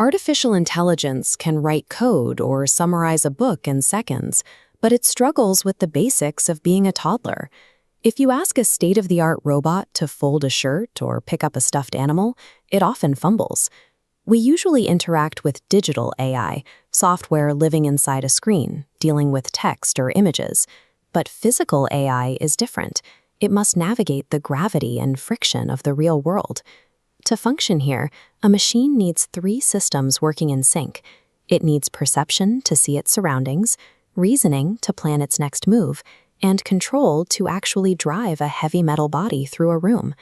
Artificial intelligence can write code or summarize a book in seconds, but it struggles with the basics of being a toddler. If you ask a state-of-the-art robot to fold a shirt or pick up a stuffed animal, it often fumbles. We usually interact with digital AI, software living inside a screen, dealing with text or images. But physical AI is different. It must navigate the gravity and friction of the real world. To function here, a machine needs three systems working in sync. It needs perception to see its surroundings, reasoning to plan its next move, and control to actually drive a heavy metal body through a room.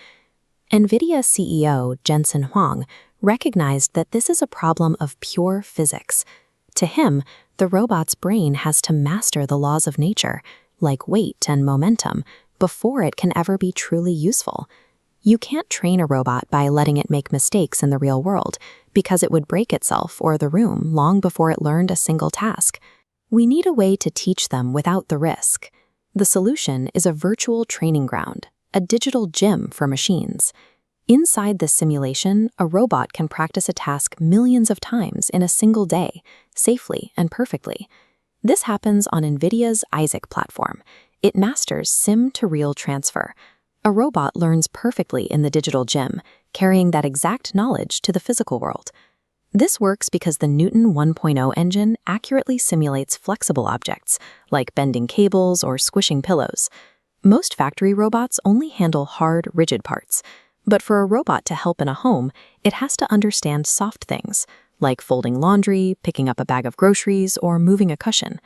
NVIDIA CEO Jensen Huang recognized that this is a problem of pure physics. To him, the robot's brain has to master the laws of nature, like weight and momentum, before it can ever be truly useful. You can't train a robot by letting it make mistakes in the real world, because it would break itself or the room long before it learned a single task. We need a way to teach them without the risk. The solution is a virtual training ground, a digital gym for machines. Inside this simulation, a robot can practice a task millions of times in a single day, safely and perfectly. This happens on NVIDIA's Isaac platform. It masters sim-to-real transfer. A robot learns perfectly in the digital gym, carrying that exact knowledge to the physical world. This works because the Newton 1.0 engine accurately simulates flexible objects, like bending cables or squishing pillows. Most factory robots only handle hard, rigid parts. But for a robot to help in a home, it has to understand soft things, like folding laundry, picking up a bag of groceries, or moving a cushion.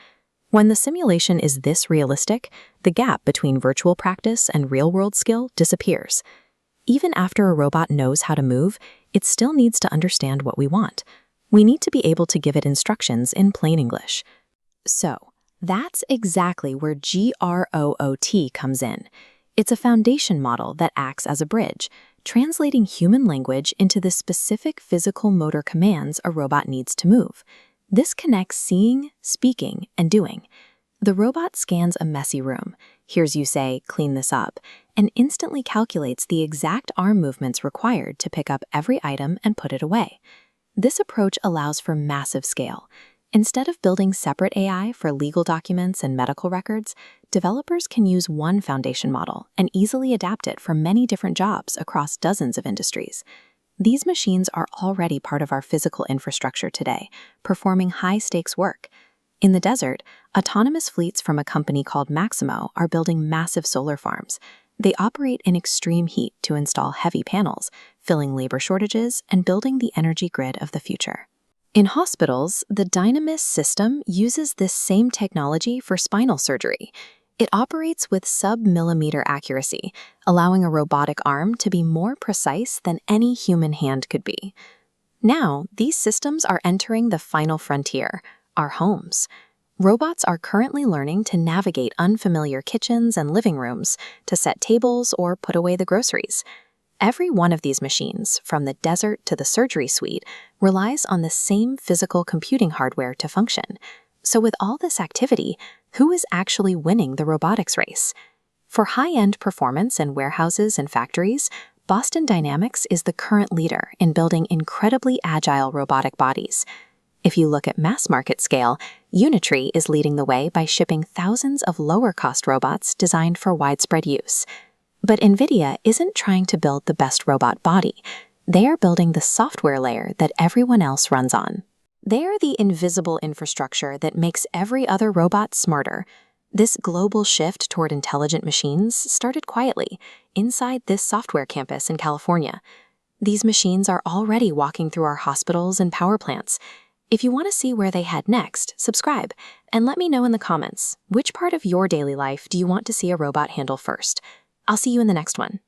When the simulation is this realistic, the gap between virtual practice and real-world skill disappears. Even after a robot knows how to move, it still needs to understand what we want. We need to be able to give it instructions in plain English. So, that's exactly where GROOT comes in. It's a foundation model that acts as a bridge, translating human language into the specific physical motor commands a robot needs to move. This connects seeing, speaking, and doing. The robot scans a messy room, hears you say, "Clean this up," and instantly calculates the exact arm movements required to pick up every item and put it away. This approach allows for massive scale. Instead of building separate AI for legal documents and medical records, developers can use one foundation model and easily adapt it for many different jobs across dozens of industries. These machines are already part of our physical infrastructure today, performing high-stakes work. In the desert, autonomous fleets from a company called Maximo are building massive solar farms. They operate in extreme heat to install heavy panels, filling labor shortages and building the energy grid of the future. In hospitals, the Dynamis system uses this same technology for spinal surgery. It operates with sub-millimeter accuracy, allowing a robotic arm to be more precise than any human hand could be. Now, these systems are entering the final frontier, our homes. Robots are currently learning to navigate unfamiliar kitchens and living rooms, to set tables or put away the groceries. Every one of these machines, from the desert to the surgery suite, relies on the same physical computing hardware to function. So with all this activity, who is actually winning the robotics race? For high-end performance in warehouses and factories, Boston Dynamics is the current leader in building incredibly agile robotic bodies. If you look at mass market scale, Unitree is leading the way by shipping thousands of lower-cost robots designed for widespread use. But NVIDIA isn't trying to build the best robot body. They are building the software layer that everyone else runs on. They are the invisible infrastructure that makes every other robot smarter. This global shift toward intelligent machines started quietly, inside this software campus in California. These machines are already walking through our hospitals and power plants. If you want to see where they head next, subscribe, and let me know in the comments, which part of your daily life do you want to see a robot handle first? I'll see you in the next one.